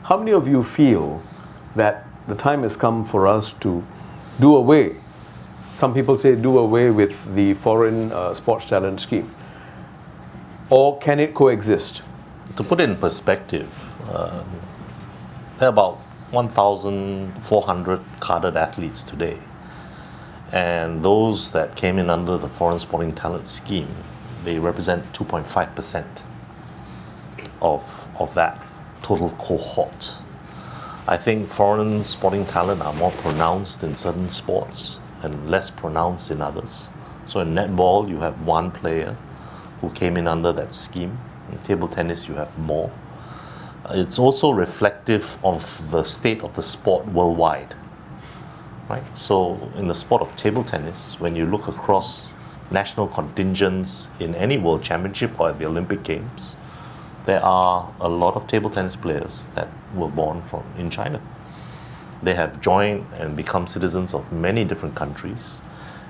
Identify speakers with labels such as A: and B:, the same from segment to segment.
A: How many of you feel that the time has come for us to do away, some people say do away with the foreign sports talent scheme? Or can it coexist?
B: To put it in perspective, there are about 1,400 cadred athletes today. And those that came in under the foreign sporting talent scheme, they represent 2.5% of that total cohort. I think foreign sporting talent are more pronounced in certain sports and less pronounced in others. So in netball, you have one player who came in under that scheme. In table tennis, you have more. It's also reflective of the state of the sport worldwide, right? So in the sport of table tennis, when you look across national contingents in any world championship or at the Olympic Games, there are a lot of table tennis players that were born in China. They have joined and become citizens of many different countries,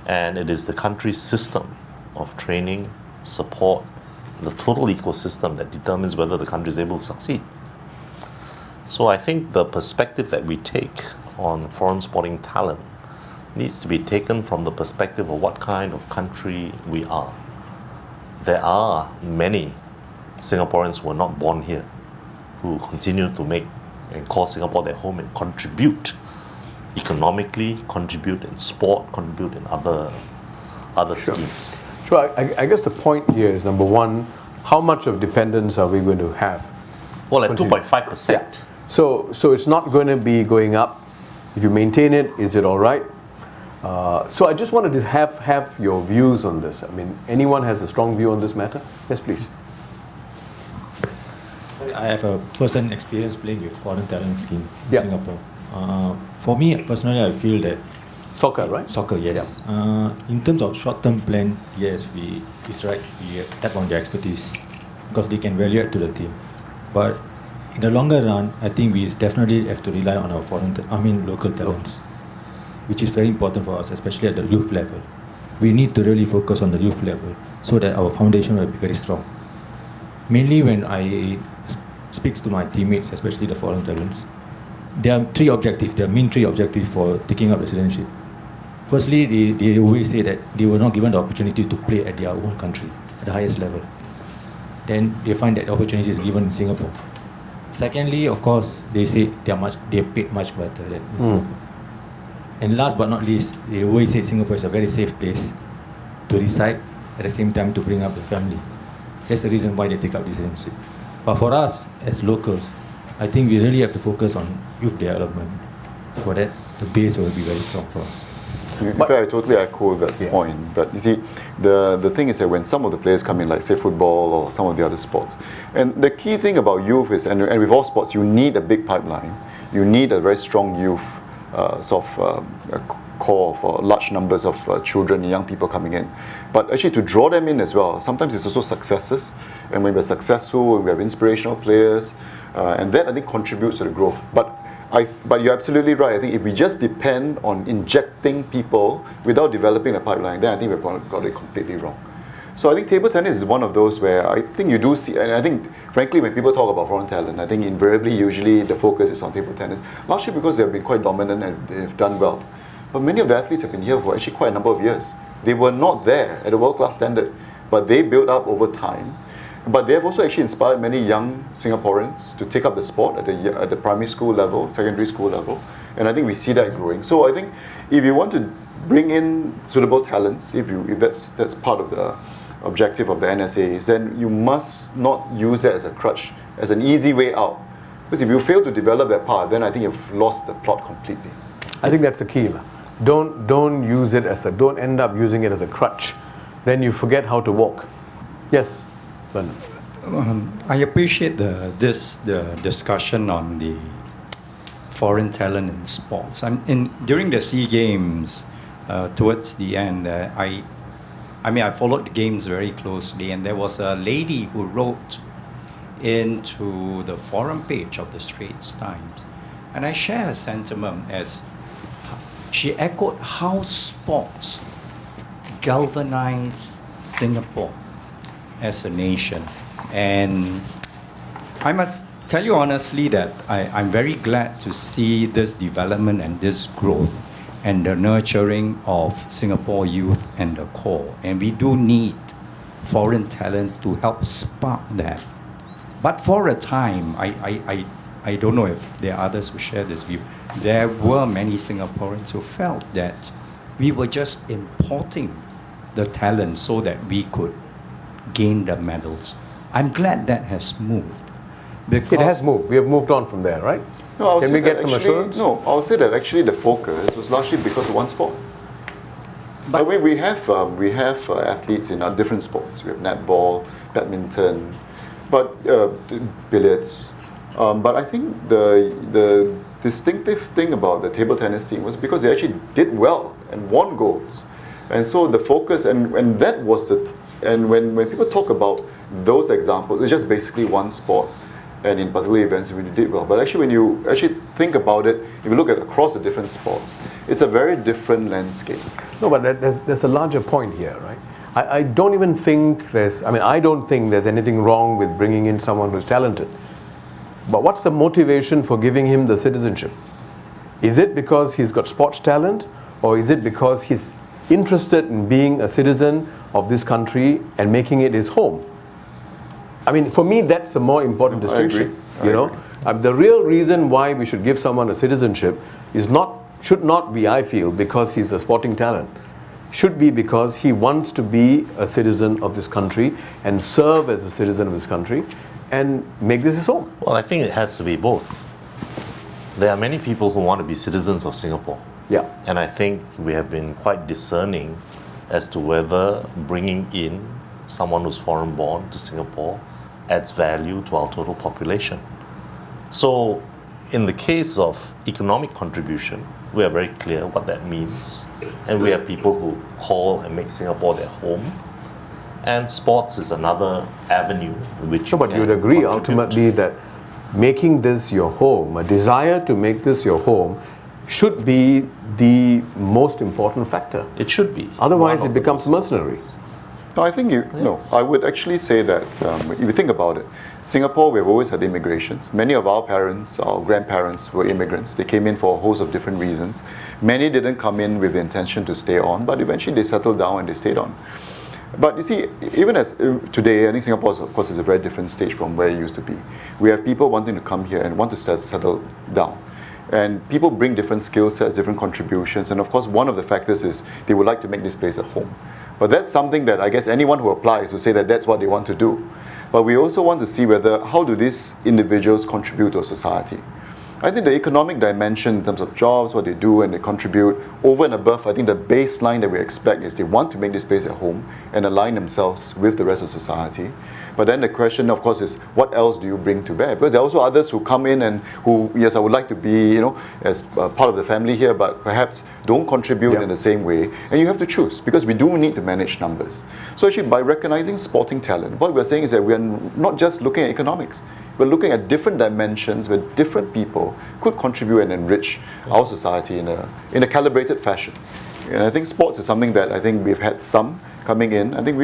B: and it is the country's system of training, support, the total ecosystem that determines whether the country is able to succeed. So I think the perspective that we take on foreign sporting talent needs to be taken from the perspective of what kind of country we are. There are many Singaporeans who were not born here who continue to make and call Singapore their home and contribute economically, contribute in sport, contribute in other schemes.
A: So I guess the point here is, number one, how much of dependence are we going to have?
B: Well, at 2.5%.
A: Yeah. So it's not going to be going up. If you maintain it, is it all right? So I just wanted to have your views on this. I mean, anyone has a strong view on this matter? Yes, please.
C: I have a personal experience playing with foreign talent scheme in
A: Yeah.
C: Singapore. For me personally, I feel that
A: Soccer, right?
C: soccer, yes. In terms of short-term plan, yes, it's right. We tap on their expertise because they can value add to the team. But in the longer run, I think we definitely have to rely on our local talents, which is very important for us, especially at the youth level. We need to really focus on the youth level so that our foundation will be very strong. Mainly when I speak to my teammates, especially the foreign talents, there are three objectives. There are main three objectives for taking up the citizenship. Firstly, they always say that they were not given the opportunity to play at their own country, at the highest level. Then they find that the opportunity is given in Singapore. Secondly, of course, they say they paid much better than in Singapore. And last but not least, they always say Singapore is a very safe place to reside, at the same time to bring up the family. That's the reason why they take up this citizenship. But for us, as locals, I think we really have to focus on youth development. For that, the base will be very strong for us.
D: In fact, I totally echo that point. But you see, the thing is that when some of the players come in, like say football or some of the other sports, and the key thing about youth is, and with all sports, you need a big pipeline. You need a very strong youth core for large numbers of children and young people coming in. But actually to draw them in as well, sometimes it's also successes. And when we're successful, we have inspirational players, and that I think contributes to the growth. But you're absolutely right. I think if we just depend on injecting people without developing a pipeline, then I think we've got it completely wrong. So I think table tennis is one of those where I think you do see, and I think frankly when people talk about foreign talent, I think invariably usually the focus is on table tennis, largely because they've been quite dominant and they've done well. But many of the athletes have been here for actually quite a number of years. They were not there at a world-class standard, but they built up over time. But they have also actually inspired many young Singaporeans to take up the sport at the primary school level, secondary school level, and I think we see that growing. So I think if you want to bring in suitable talents, if that's part of the objective of the NSAs, then you must not use that as a crutch, as an easy way out. Because if you fail to develop that part, then I think you've lost the plot completely.
A: I think that's the key. Don't use it don't end up using it as a crutch. Then you forget how to walk. Yes.
E: I appreciate the discussion on the foreign talent in sports. During the SEA Games, towards the end, I followed the games very closely, and there was a lady who wrote into the forum page of the Straits Times, and I share her sentiment as she echoed how sports galvanize Singapore as a nation. And I must tell you honestly that I'm very glad to see this development and this growth and the nurturing of Singapore youth and the core. And we do need foreign talent to help spark that. But for a time, I don't know if there are others who share this view, there were many Singaporeans who felt that we were just importing the talent so that we could gain the medals. I'm glad that has moved.
A: It has moved. We have moved on from there, right?
D: No,
A: Can we get some assurance?
D: No, I'll say that actually the focus was largely because of one sport. But we have athletes in our different sports. We have netball, badminton, but billiards. But I think the distinctive thing about the table tennis team was because they actually did well and won goals. And so the focus, and that was and when people talk about those examples, it's just basically one sport and in particular events when you did well. But actually when you actually think about it, if you look at across the different sports, it's a very different landscape.
A: No, but there's a larger point here, right? I don't even think I don't think there's anything wrong with bringing in someone who's talented. But what's the motivation for giving him the citizenship? Is it because he's got sports talent, or is it because he's interested in being a citizen of this country and making it his home? I mean, for me, that's a more important distinction.
D: I agree.
A: The real reason why we should give someone a citizenship should not be, I feel, because he's a sporting talent. Should be because he wants to be a citizen of this country and serve as a citizen of this country and make this his home.
B: Well, I think it has to be both. There are many people who want to be citizens of Singapore.
A: Yeah.
B: And I think we have been quite discerning as to whether bringing in someone who's foreign born to Singapore adds value to our total population. So in the case of economic contribution, we are very clear what that means. And we have people who call and make Singapore their home. And sports is another avenue in which
A: But you'd agree ultimately that making this your home, a desire to make this your home, should be the most important factor.
B: It should be.
A: Otherwise, it becomes mercenary.
D: No, I think I would actually say that if you think about it, Singapore, we've always had immigrations. Many of our parents, our grandparents were immigrants. They came in for a host of different reasons. Many didn't come in with the intention to stay on, but eventually they settled down and they stayed on. But you see, even as today, I think Singapore, of course, is a very different stage from where it used to be. We have people wanting to come here and want to settle down. And people bring different skill sets, different contributions. And of course, one of the factors is they would like to make this place a home. But that's something that I guess anyone who applies will say that that's what they want to do. But we also want to see how do these individuals contribute to society. I think the economic dimension in terms of jobs, what they do and they contribute, over and above, I think the baseline that we expect is they want to make this place at home and align themselves with the rest of society. But then the question, of course, is what else do you bring to bear? Because there are also others who come in and who, yes, I would like to be, as part of the family here, but perhaps don't contribute in the same way. And you have to choose, because we do need to manage numbers. So actually, by recognizing sporting talent, what we're saying is that we are not just looking at economics. We're looking at different dimensions where different people could contribute and enrich our society in a calibrated fashion. And I think sports is something that I think we've had some coming in. I think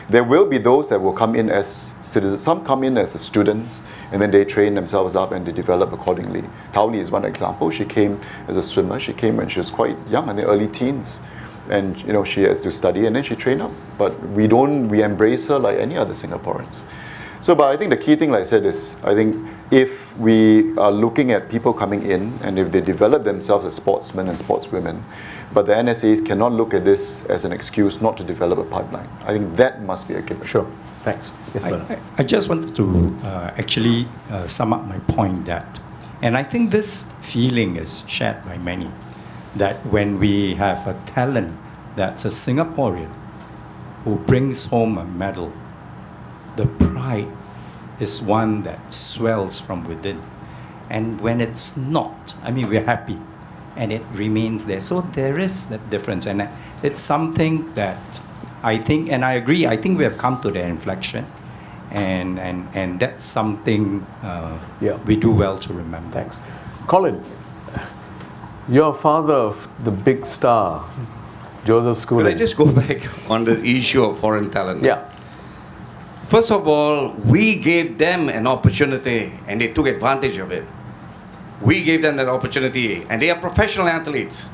D: there will be those that will come in as citizens. Some come in as students and then they train themselves up and they develop accordingly. Tao Li is one example. She came as a swimmer. She came when she was quite young, in the early teens. And she has to study and then she trained up. But we embrace her like any other Singaporeans. So, but I think the key thing, like I said, is I think if we are looking at people coming in and if they develop themselves as sportsmen and sportswomen, but the NSAs cannot look at this as an excuse not to develop a pipeline. I think that must be a given.
A: Sure. Thanks. Yes, Bernard.
E: I just wanted to actually sum up my point and I think this feeling is shared by many, that when we have a talent that's a Singaporean who brings home a medal, the pride is one that swells from within. And when it's not, we're happy and it remains there. So there is that difference. And it's something that I think, and I agree, I think we have come to the inflection. And that's something we do well to remember.
A: Thanks. Colin, you're father of the big star, Joseph Schooling.
F: Could I just go back on the issue of foreign talent?
A: Yeah.
F: First of all, we gave them an opportunity and they took advantage of it. We gave them that opportunity and they are professional athletes.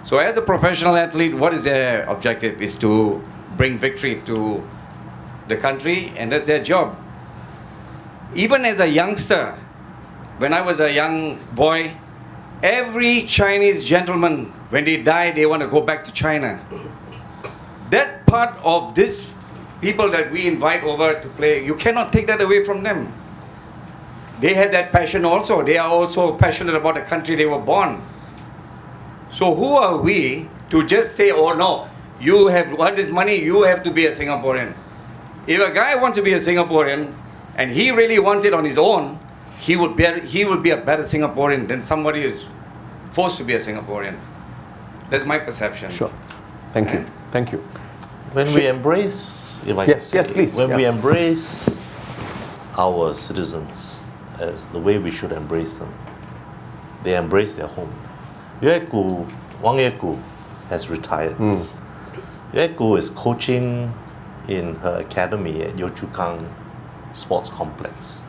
F: So as a professional athlete, what is their objective? Is to bring victory to the country, and that's their job. Even as a youngster, when I was a young boy, every Chinese gentleman, when they die, they want to go back to China. That part of this people that we invite over to play, you cannot take that away from them. They have that passion also. They are also passionate about the country they were born. So who are we to just say, oh no, you have won this money, you have to be a Singaporean. If a guy wants to be a Singaporean and he really wants it on his own, he will be a better Singaporean than somebody who's forced to be a Singaporean. That's my perception.
A: Sure. Thank you. Thank you.
B: When we embrace, if I
A: Yes,
B: can
A: yes,
B: say,
A: please.
B: when
A: Yeah.
B: we embrace our citizens as the way we should embrace them, they embrace their home. Wang Yeku has retired. Yeku is coaching in her academy at Yio Chu Kang Sports Complex.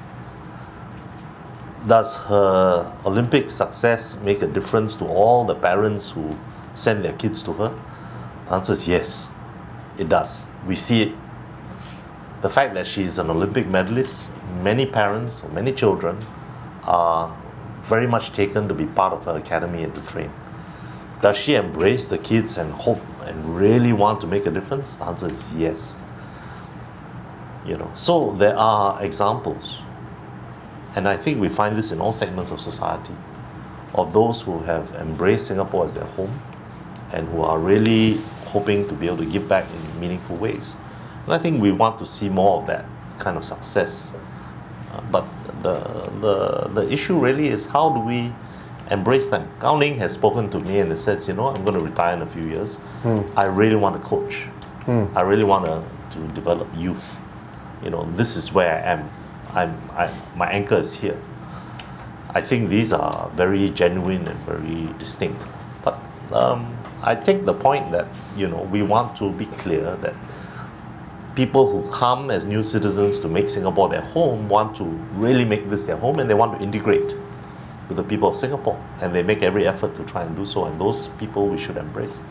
B: Does her Olympic success make a difference to all the parents who send their kids to her? The answer is yes, it does. We see it. The fact that she's an Olympic medalist, many parents or many children are very much taken to be part of her academy and to train. Does she embrace the kids and hope and really want to make a difference? The answer is yes. So there are examples, and I think we find this in all segments of society, of those who have embraced Singapore as their home and who are really hoping to be able to give back in meaningful ways. And I think we want to see more of that kind of success. But the issue really is, how do we embrace them? Gao Ning has spoken to me and he says, I'm going to retire in a few years. I really want to coach. I really want to develop youth. This is where I am. My anchor is here. I think these are very genuine and very distinct. But I take the point that, we want to be clear that people who come as new citizens to make Singapore their home want to really make this their home, and they want to integrate with the people of Singapore, and they make every effort to try and do so, and those people we should embrace.